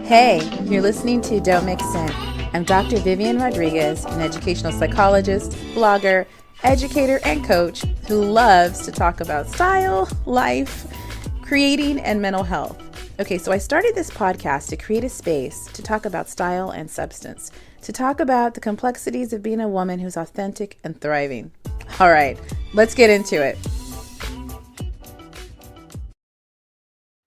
Hey, you're listening to Don't Make Sense. I'm Dr. Vivian Rodriguez, an educational psychologist, blogger, educator, and coach who loves to talk about style, life, creating, and mental health. Okay, so I started this podcast to create a space to talk about style and substance, to talk about the complexities of being a woman who's authentic and thriving. All right, let's get into it.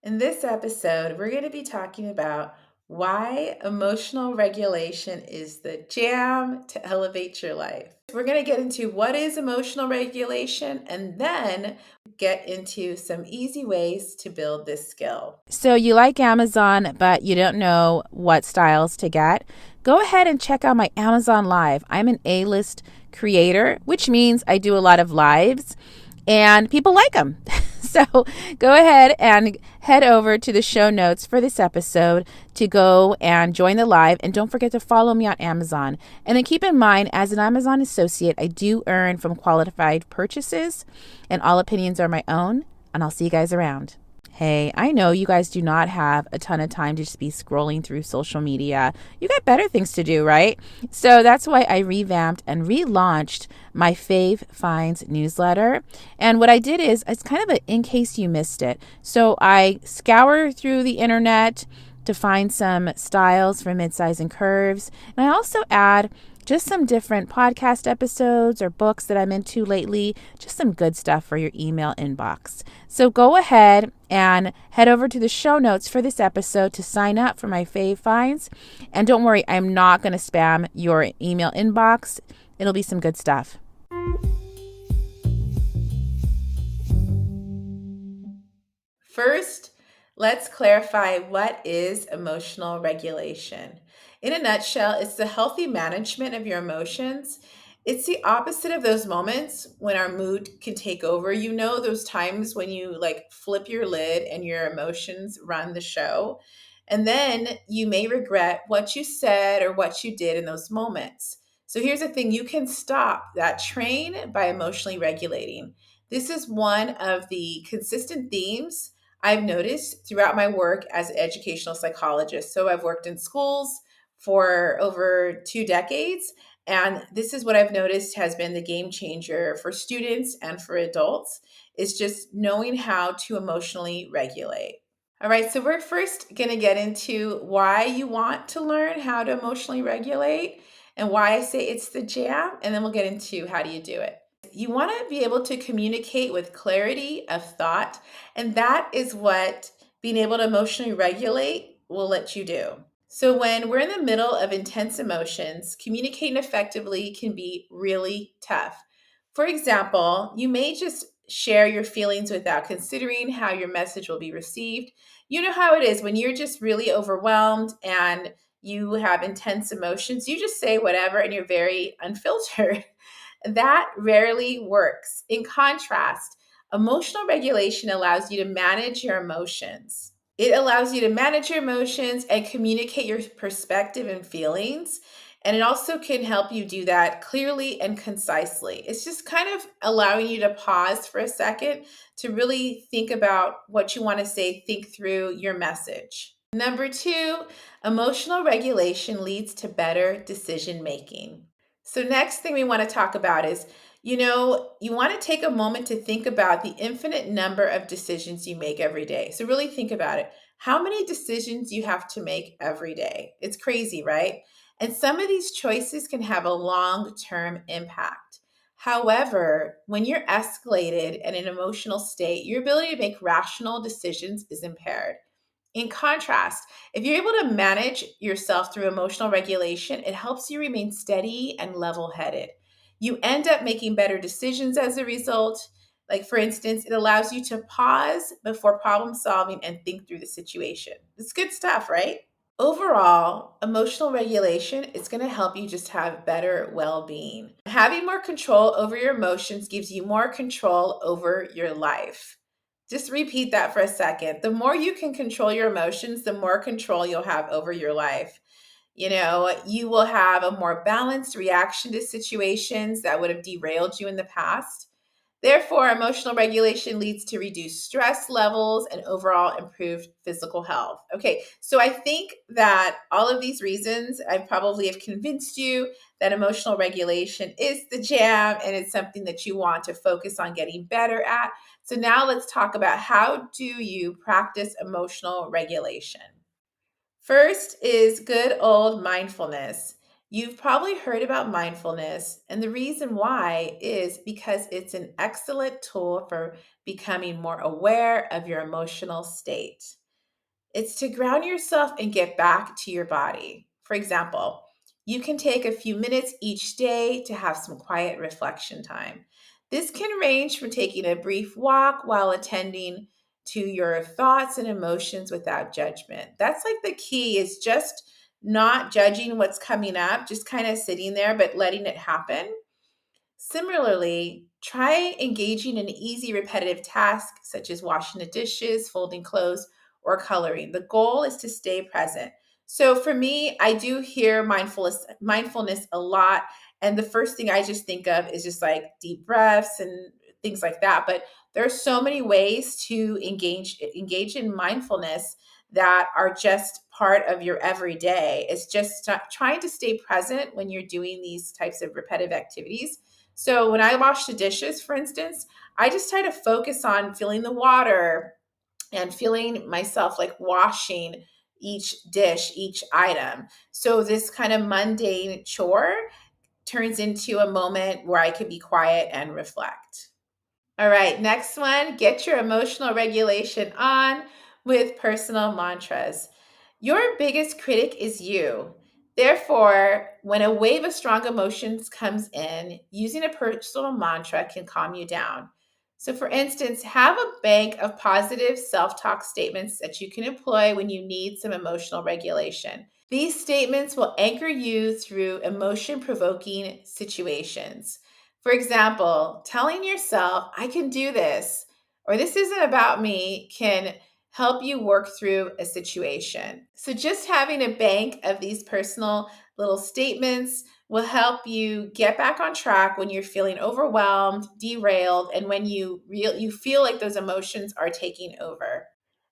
In this episode, we're going to be talking about why emotional regulation is the jam to elevate your life. We're going to get into what is emotional regulation and then get into some easy ways to build this skill. So you like Amazon, but you don't know what styles to get? Go ahead and check out my Amazon Live. I'm an A-list creator, which means I do a lot of lives and people like them. So go ahead and head over to the show notes for this episode to go and join the live. And don't forget to follow me on Amazon. And then keep in mind, as an Amazon associate, I do earn from qualified purchases, and all opinions are my own. And I'll see you guys around. Hey, I know you guys do not have a ton of time to just be scrolling through social media. You got better things to do, right? So that's why I revamped and relaunched my Fave Finds newsletter. And what I did is, it's kind of a in case you missed it. So I scour through the internet to find some styles for midsize and curves. And I also add just some different podcast episodes or books that I'm into lately, just some good stuff for your email inbox. So go ahead and head over to the show notes for this episode to sign up for my Fave Finds. And don't worry, I'm not going to spam your email inbox. It'll be some good stuff. First, let's clarify what is emotional regulation. In a nutshell, it's the healthy management of your emotions. It's the opposite of those moments when our mood can take over. You know, those times when you flip your lid and your emotions run the show. And then you may regret what you said or what you did in those moments. So here's the thing, you can stop that train by emotionally regulating. This is one of the consistent themes I've noticed throughout my work as an educational psychologist. So I've worked in schools for over 2 decades. And this is what I've noticed has been the game changer for students and for adults, is just knowing how to emotionally regulate. All right, so we're first going to get into why you want to learn how to emotionally regulate and why I say it's the jam, and then we'll get into how do you do it. You want to be able to communicate with clarity of thought, and that is what being able to emotionally regulate will let you do. So when we're in the middle of intense emotions, communicating effectively can be really tough. For example, you may just share your feelings without considering how your message will be received. You know how it is when you're just really overwhelmed and you have intense emotions, you just say whatever and you're very unfiltered. That rarely works. In contrast, emotional regulation allows you to manage your emotions. It allows you to manage your emotions and communicate your perspective and feelings. And it also can help you do that clearly and concisely. It's just kind of allowing you to pause for a second to really think about what you want to say, think through your message. Number 2, emotional regulation leads to better decision making. So next thing we want to talk about is, you want to take a moment to think about the infinite number of decisions you make every day. So really think about it. How many decisions you have to make every day? It's crazy, right? And some of these choices can have a long-term impact. However, when you're escalated and in an emotional state, your ability to make rational decisions is impaired. In contrast, if you're able to manage yourself through emotional regulation, it helps you remain steady and level headed. You end up making better decisions as a result. Like, for instance, it allows you to pause before problem solving and think through the situation. It's good stuff, right? Overall, emotional regulation is going to help you just have better well being. Having more control over your emotions gives you more control over your life. Just repeat that for a second. The more you can control your emotions, the more control you'll have over your life. You will have a more balanced reaction to situations that would have derailed you in the past. Therefore, emotional regulation leads to reduced stress levels and overall improved physical health. Okay, so I think that all of these reasons I probably have convinced you that emotional regulation is the jam and it's something that you want to focus on getting better at. So now let's talk about how do you practice emotional regulation. First is good old mindfulness. You've probably heard about mindfulness, and the reason why is because it's an excellent tool for becoming more aware of your emotional state. It's to ground yourself and get back to your body. For example, you can take a few minutes each day to have some quiet reflection time. This can range from taking a brief walk while attending to your thoughts and emotions without judgment. That's like the key is just not judging what's coming up, just kind of sitting there but letting it happen. Similarly, try engaging in easy repetitive tasks such as washing the dishes, folding clothes, or coloring. The goal is to stay present. So for me, I do hear mindfulness a lot. And the first thing I just think of is just like deep breaths and things like that. But there are so many ways to engage in mindfulness that are just part of your everyday. It's just trying to stay present when you're doing these types of repetitive activities. So when I wash the dishes, for instance, I just try to focus on feeling the water and feeling myself like washing each dish, each item. So this kind of mundane chore turns into a moment where I can be quiet and reflect. All right, next one, get your emotional regulation on with personal mantras. Your biggest critic is you. Therefore, when a wave of strong emotions comes in, using a personal mantra can calm you down. So, for instance, have a bank of positive self talk statements that you can employ when you need some emotional regulation. These statements will anchor you through emotion provoking situations. For example, telling yourself, I can do this, or this isn't about me, can help you work through a situation. So, just having a bank of these personal little statements will help you get back on track when you're feeling overwhelmed, derailed, and when you feel like those emotions are taking over.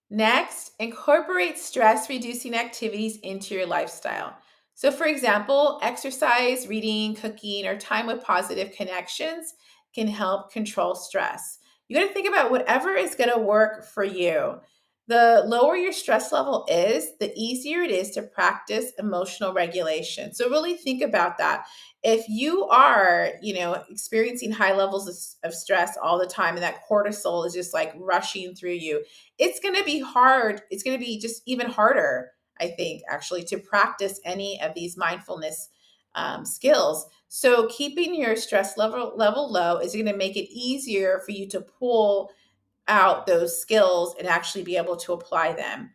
Next, incorporate stress reducing activities into your lifestyle. So, for example, exercise, reading, cooking, or time with positive connections can help control stress. You got to think about whatever is going to work for you. The lower your stress level is, the easier it is to practice emotional regulation. So, really think about that. If you are, experiencing high levels of stress all the time and that cortisol is just like rushing through you, it's going to be hard. It's going to be just even harder, I think, actually, to practice any of these mindfulness skills. So keeping your stress level low is going to make it easier for you to pull out those skills and actually be able to apply them.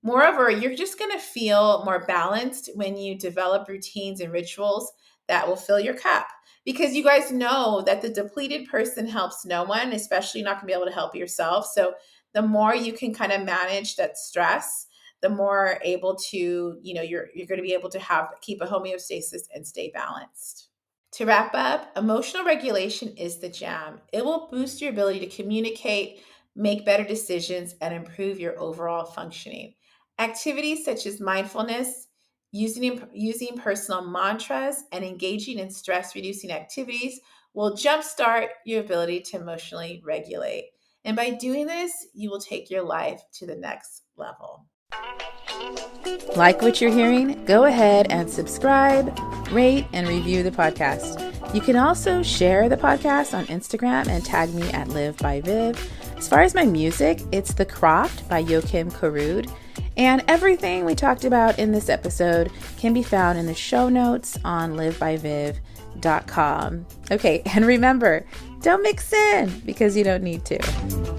Moreover, you're just going to feel more balanced when you develop routines and rituals that will fill your cup. Because you guys know that the depleted person helps no one, especially not going to be able to help yourself. So the more you can kind of manage that stress, the more able to, you're going to be able to keep a homeostasis and stay balanced. To wrap up, emotional regulation is the jam. It will boost your ability to communicate, make better decisions, and improve your overall functioning. Activities such as mindfulness, using personal mantras, and engaging in stress reducing activities will jumpstart your ability to emotionally regulate. And by doing this, you will take your life to the next level. Like what you're hearing? Go ahead and subscribe, rate, and review the podcast. You can also share the podcast on Instagram and tag me at Live by Viv. As far as my music, it's The Croft by Joachim Karud. And everything we talked about in this episode can be found in the show notes on livebyviv.com. Okay, and remember, don't mix in because you don't need to.